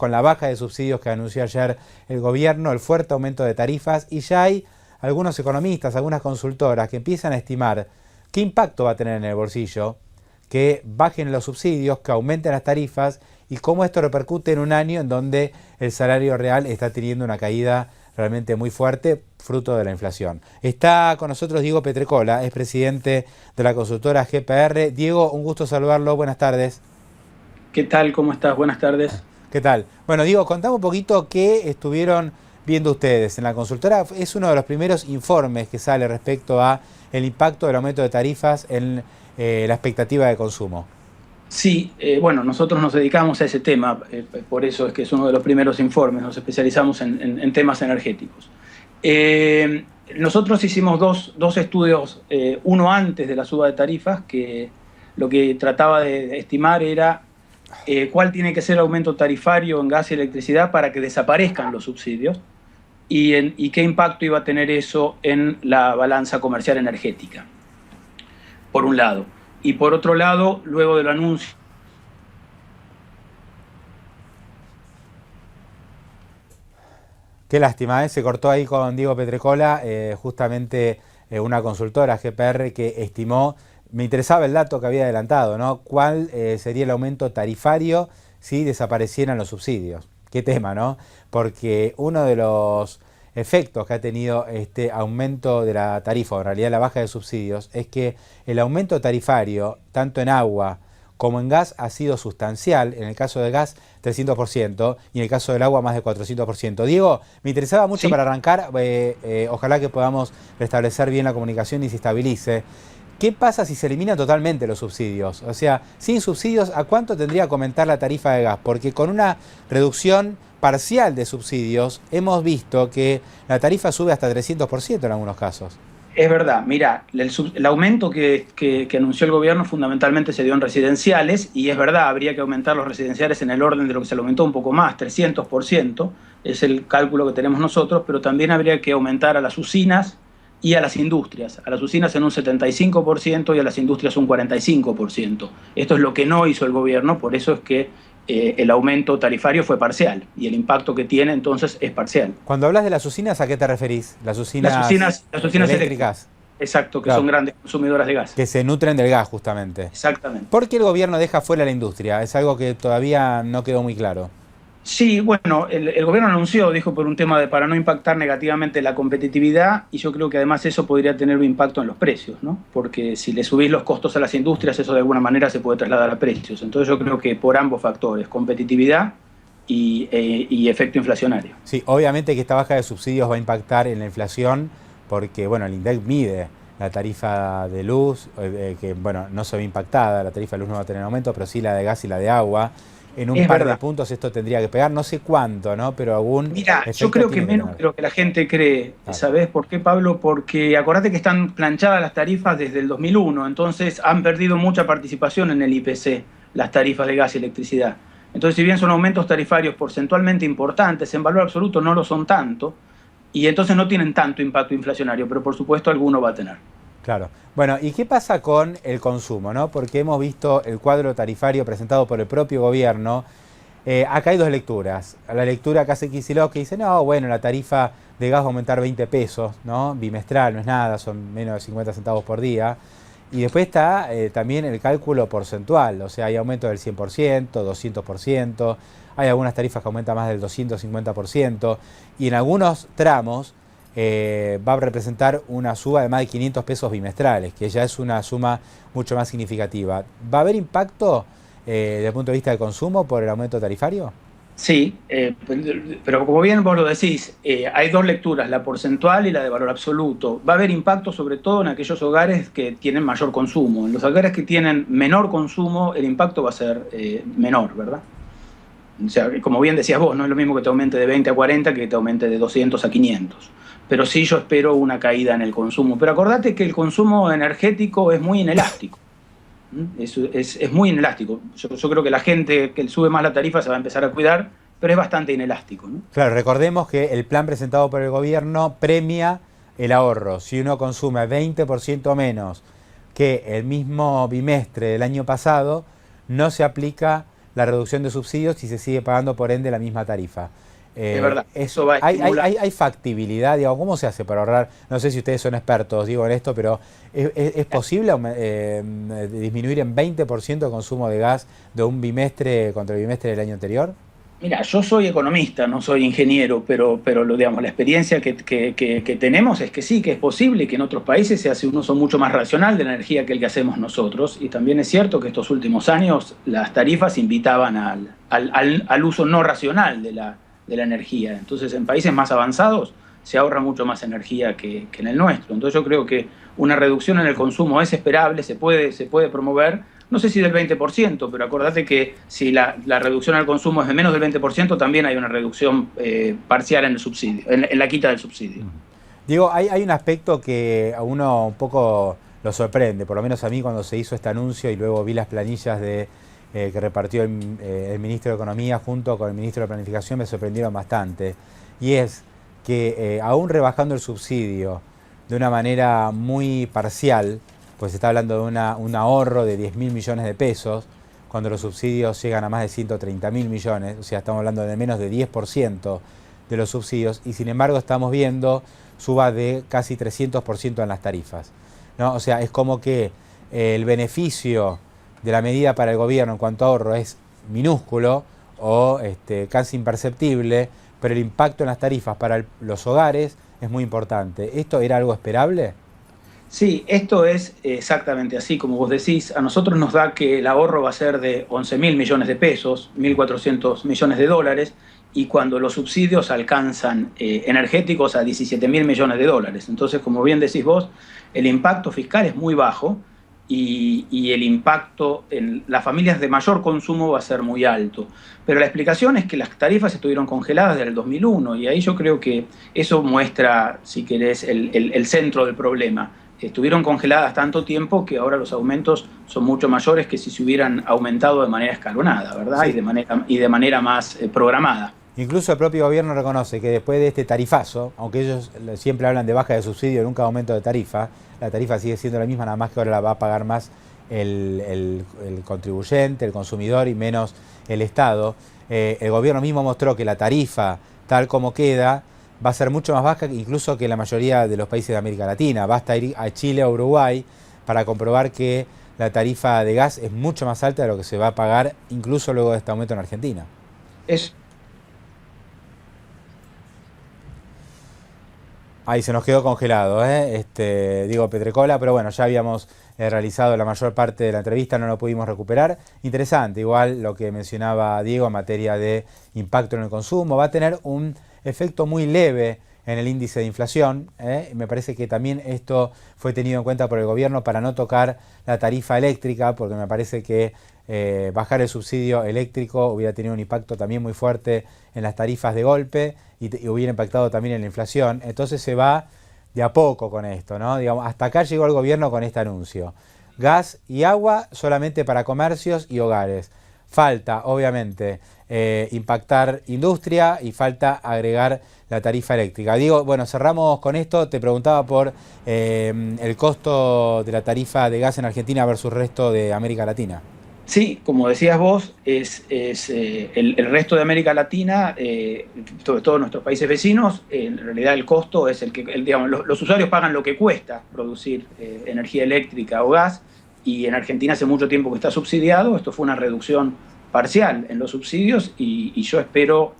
con la baja de subsidios que anunció ayer el gobierno, el fuerte aumento de tarifas, y ya hay algunos economistas, algunas consultoras que empiezan a estimar qué impacto va a tener en el bolsillo, que bajen los subsidios, que aumenten las tarifas y cómo esto repercute en un año en donde el salario real está teniendo una caída realmente muy fuerte, fruto de la inflación. Está con nosotros Diego Petrecola, es presidente de la consultora GPR. Diego, un gusto saludarlo, buenas tardes. ¿Qué tal? ¿Cómo estás? Buenas tardes. ¿Qué tal? Bueno, Diego, contame un poquito qué estuvieron viendo ustedes en la consultora. Es uno de los primeros informes que sale respecto a el impacto del aumento de tarifas en la expectativa de consumo. Sí, bueno, nosotros nos dedicamos a ese tema, por eso es que es uno de los primeros informes, nos especializamos en temas energéticos. Nosotros hicimos dos estudios, uno antes de la suba de tarifas, que lo que trataba de estimar era cuál tiene que ser el aumento tarifario en gas y electricidad para que desaparezcan los subsidios y qué impacto iba a tener eso en la balanza comercial energética, por un lado. Y por otro lado, luego del anuncio... Qué lástima, ¿eh? Se cortó ahí con Diego Petrecola, justamente una consultora GPR que estimó, me interesaba el dato que había adelantado, ¿no? ¿Cuál sería el aumento tarifario si desaparecieran los subsidios? Qué tema, ¿no? Porque uno de los efectos que ha tenido este aumento de la tarifa, o en realidad la baja de subsidios, es que el aumento tarifario, tanto en agua como en gas, ha sido sustancial. En el caso del gas, 300%, y en el caso del agua, más de 400%. Diego, me interesaba mucho, Sí. para arrancar, ojalá que podamos restablecer bien la comunicación y se estabilice. ¿Qué pasa si se eliminan totalmente los subsidios? O sea, sin subsidios, ¿a cuánto tendría que aumentar la tarifa de gas? Porque con una reducción parcial de subsidios, hemos visto que la tarifa sube hasta 300% en algunos casos. Es verdad, mira, el aumento que anunció el gobierno fundamentalmente se dio en residenciales, y es verdad, habría que aumentar los residenciales en el orden de lo que se le aumentó un poco más, 300%, es el cálculo que tenemos nosotros, pero también habría que aumentar a las usinas y a las industrias. A las usinas en un 75% y a las industrias un 45%. Esto es lo que no hizo el gobierno, por eso es que el aumento tarifario fue parcial y el impacto que tiene entonces es parcial. Cuando hablas de las usinas, ¿a qué te referís? Las Las usinas eléctricas. Exacto, que Claro, son grandes consumidoras de gas. que se nutren del gas, justamente. Exactamente. ¿Por qué el gobierno deja fuera la industria? Es algo que todavía no quedó muy claro. Sí, bueno, el gobierno anunció, dijo, por un tema para no impactar negativamente la competitividad, y yo creo que además eso podría tener un impacto en los precios, ¿no? Porque si le subís los costos a las industrias, eso de alguna manera se puede trasladar a precios. Entonces yo creo que por ambos factores, competitividad y efecto inflacionario. Sí, obviamente que esta baja de subsidios va a impactar en la inflación porque, bueno, el INDEC mide la tarifa de luz, que, bueno, no se ve impactada, la tarifa de luz no va a tener aumento, pero sí la de gas y la de agua. En un Es par verdad. de puntos esto tendría que pegar, no sé cuánto, ¿no? Pero algún Mira, yo efecto creo que tiene que menos tener. de lo que la gente cree. Claro. ¿Sabés por qué, Pablo? Porque acordate que están planchadas las tarifas desde el 2001, entonces han perdido mucha participación en el IPC, las tarifas de gas y electricidad. Entonces, si bien son aumentos tarifarios porcentualmente importantes, en valor absoluto no lo son tanto, y entonces no tienen tanto impacto inflacionario, pero por supuesto alguno va a tener. Claro. Bueno, ¿y qué pasa con el consumo, no? Porque hemos visto el cuadro tarifario presentado por el propio gobierno. Acá hay dos lecturas. La lectura que hace Kicillof, que dice, no, bueno, la tarifa de gas va a aumentar 20 pesos, ¿no? Bimestral, no es nada, son menos de 50 centavos por día. Y después está también el cálculo porcentual, o sea, hay aumento del 100%, 200%, hay algunas tarifas que aumentan más del 250%, y en algunos tramos va a representar una suba de más de 500 pesos bimestrales, que ya es una suma mucho más significativa. ¿Va a haber impacto desde el punto de vista del consumo por el aumento tarifario? Sí, pero como bien vos lo decís, hay dos lecturas, la porcentual y la de valor absoluto. Va a haber impacto sobre todo en aquellos hogares que tienen mayor consumo. En los hogares que tienen menor consumo, el impacto va a ser menor, ¿verdad? O sea, como bien decías vos, no es lo mismo que te aumente de 20 a 40 que te aumente de 200 a 500. Pero sí yo espero una caída en el consumo. Pero acordate que el consumo energético es muy inelástico. Es muy inelástico. Yo creo que la gente que sube más la tarifa se va a empezar a cuidar, pero es bastante inelástico, ¿no? Claro, recordemos que el plan presentado por el gobierno premia el ahorro. Si uno consume 20% menos que el mismo bimestre del año pasado, no se aplica la reducción de subsidios y se sigue pagando por ende la misma tarifa. Es verdad, eso va a estimular. Hay factibilidad, digo, ¿cómo se hace para ahorrar? No sé si ustedes son expertos, digo, en esto, pero ¿es posible disminuir en 20% el consumo de gas de un bimestre contra el bimestre del año anterior? Mira, yo soy economista, no soy ingeniero, pero digamos, la experiencia que tenemos es que sí, que es posible y que en otros países se hace un uso mucho más racional de la energía que el que hacemos nosotros. Y también es cierto que estos últimos años las tarifas invitaban al uso no racional de la energía. Entonces, en países más avanzados se ahorra mucho más energía que en el nuestro. Entonces, yo creo que una reducción en el consumo es esperable, se puede promover. No sé si del 20%, pero acordate que si la reducción al consumo es de menos del 20%, también hay una reducción parcial en el subsidio, en la quita del subsidio. Digo, hay un aspecto que a uno un poco lo sorprende, por lo menos a mí cuando se hizo este anuncio y luego vi las planillas que repartió el ministro de Economía junto con el ministro de Planificación, me sorprendieron bastante. Y es que aún rebajando el subsidio de una manera muy parcial, pues se está hablando de un ahorro de 10.000 millones de pesos, cuando los subsidios llegan a más de 130.000 millones, o sea, estamos hablando de menos de 10% de los subsidios, y sin embargo estamos viendo suba de casi 300% en las tarifas, ¿no? O sea, es como que el beneficio de la medida para el gobierno en cuanto a ahorro es minúsculo o casi imperceptible, pero el impacto en las tarifas para los hogares es muy importante. ¿Esto era algo esperable? Sí, esto es exactamente así, como vos decís. A nosotros nos da que el ahorro va a ser de 11.000 millones de pesos, 1.400 millones de dólares, y cuando los subsidios alcanzan energéticos a 17.000 millones de dólares. Entonces, como bien decís vos, el impacto fiscal es muy bajo y el impacto en las familias de mayor consumo va a ser muy alto. Pero la explicación es que las tarifas estuvieron congeladas desde el 2001 y ahí yo creo que eso muestra, si querés, el centro del problema. Estuvieron congeladas tanto tiempo que ahora los aumentos son mucho mayores que si se hubieran aumentado de manera escalonada, ¿verdad? Sí. Y de manera más programada. Incluso el propio gobierno reconoce que después de este tarifazo, aunque ellos siempre hablan de baja de subsidio y nunca aumento de tarifa, la tarifa sigue siendo la misma, nada más que ahora la va a pagar más el contribuyente, el consumidor y menos el Estado. El gobierno mismo mostró que la tarifa, tal como queda, va a ser mucho más baja incluso que la mayoría de los países de América Latina. Basta ir a Chile o Uruguay para comprobar que la tarifa de gas es mucho más alta de lo que se va a pagar incluso luego de este aumento en Argentina. Ahí se nos quedó congelado, digo Petrecola, pero bueno, ya habíamos realizado la mayor parte de la entrevista, no lo pudimos recuperar. Interesante, igual lo que mencionaba Diego en materia de impacto en el consumo, va a tener un efecto muy leve en el índice de inflación. Me parece que también esto fue tenido en cuenta por el gobierno para no tocar la tarifa eléctrica, porque me parece que bajar el subsidio eléctrico hubiera tenido un impacto también muy fuerte en las tarifas de golpe y hubiera impactado también en la inflación. Entonces se va de a poco con esto, ¿no? Digamos, hasta acá llegó el gobierno con este anuncio. Gas y agua solamente para comercios y hogares. Falta, obviamente, impactar industria y falta agregar la tarifa eléctrica. Digo, bueno, cerramos con esto. Te preguntaba por el costo de la tarifa de gas en Argentina versus el resto de América Latina. Sí, como decías vos, el resto de América Latina, sobre todo nuestros países vecinos, en realidad el costo es digamos, los usuarios pagan lo que cuesta producir energía eléctrica o gas, y en Argentina hace mucho tiempo que está subsidiado. Esto fue una reducción parcial en los subsidios y yo espero,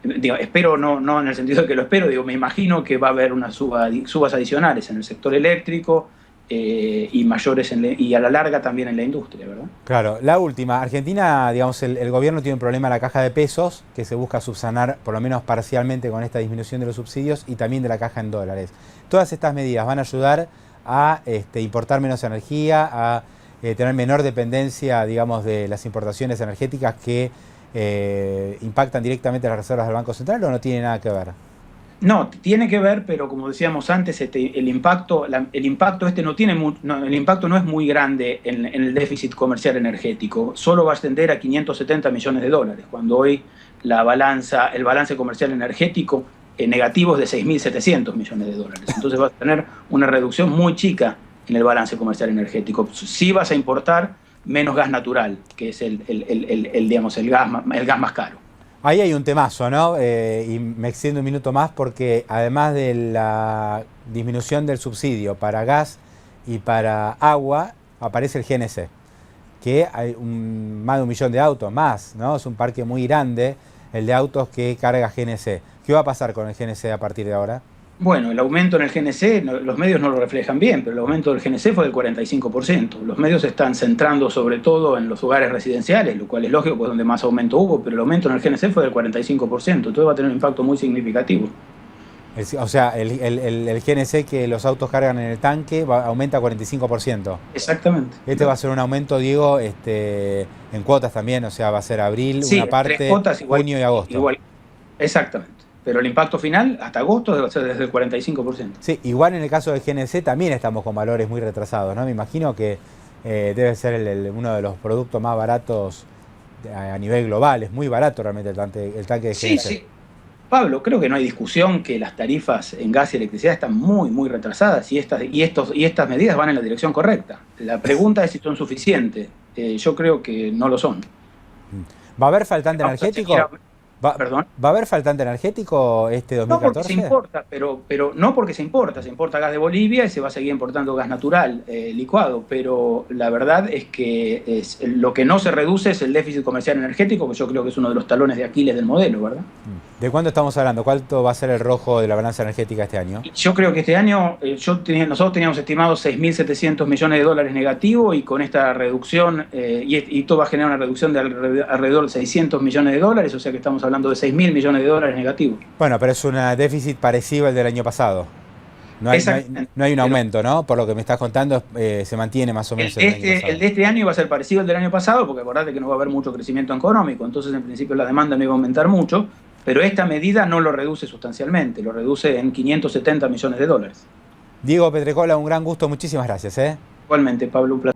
espero no en el sentido de que lo espero, me imagino que va a haber subas adicionales en el sector eléctrico, y mayores y a la larga también en la industria, ¿verdad? Claro, la última. Argentina, digamos, el gobierno tiene un problema en la caja de pesos que se busca subsanar por lo menos parcialmente con esta disminución de los subsidios y también de la caja en dólares. Todas estas medidas van a ayudar a importar menos energía, a tener menor dependencia, digamos, de las importaciones energéticas que impactan directamente las reservas del Banco Central, ¿o no tiene nada que ver? No, tiene que ver, pero como decíamos antes, el impacto no es muy grande en el déficit comercial energético. Solo va a ascender a 570 millones de dólares, cuando hoy el balance comercial energético negativo es de 6.700 millones de dólares. Entonces vas a tener una reducción muy chica en el balance comercial energético. Sí vas a importar menos gas natural, que es digamos, el gas más caro. Ahí hay un temazo, ¿no? Y me extiendo un minuto más porque además de la disminución del subsidio para gas y para agua, aparece el GNC, que hay más de 1 millón de autos más, ¿no? Es un parque muy grande el de autos que carga GNC. ¿Qué va a pasar con el GNC a partir de ahora? Bueno, el aumento en el GNC, los medios no lo reflejan bien, pero el aumento del GNC fue del 45%. Los medios se están centrando sobre todo en los hogares residenciales, lo cual es lógico, pues donde más aumento hubo, pero el aumento en el GNC fue del 45%, entonces va a tener un impacto muy significativo. O sea, el GNC que los autos cargan en el tanque aumenta 45%. Exactamente. Este va a ser un aumento, Diego, en cuotas también, o sea, va a ser abril, sí, una parte, cuotas, junio y agosto. Igual, exactamente. Pero el impacto final, hasta agosto, debe ser desde el 45%. Sí, igual en el caso del GNC también estamos con valores muy retrasados, ¿no? Me imagino que debe ser uno de los productos más baratos a nivel global. Es muy barato realmente el tanque de GNC. Sí, sí. Pablo, creo que no hay discusión que las tarifas en gas y electricidad están muy, muy retrasadas y estas medidas van en la dirección correcta. La pregunta es si son suficientes. Yo creo que no lo son. ¿Va a haber faltante energético? Perdón. ¿Va a haber faltante energético este 2014? No porque se importa, pero no porque se importa gas de Bolivia y se va a seguir importando gas natural licuado, pero la verdad es que lo que no se reduce es el déficit comercial energético, que yo creo que es uno de los talones de Aquiles del modelo, ¿verdad? ¿De cuánto estamos hablando? ¿Cuánto va a ser el rojo de la balanza energética este año? Yo creo que este año nosotros teníamos estimado 6.700 millones de dólares negativo y con esta reducción, y esto va a generar una reducción de alrededor de 600 millones de dólares, o sea que estamos hablando de 6.000 millones de dólares negativos. Bueno, pero es un déficit parecido al del año pasado. No hay un aumento, ¿no? Por lo que me estás contando, se mantiene más o menos el año pasado. El de este año va a ser parecido al del año pasado, porque acordate que no va a haber mucho crecimiento económico, entonces en principio la demanda no iba a aumentar mucho, pero esta medida no lo reduce sustancialmente, lo reduce en 570 millones de dólares. Diego Petricola, un gran gusto, muchísimas gracias. Igualmente, Pablo, un placer.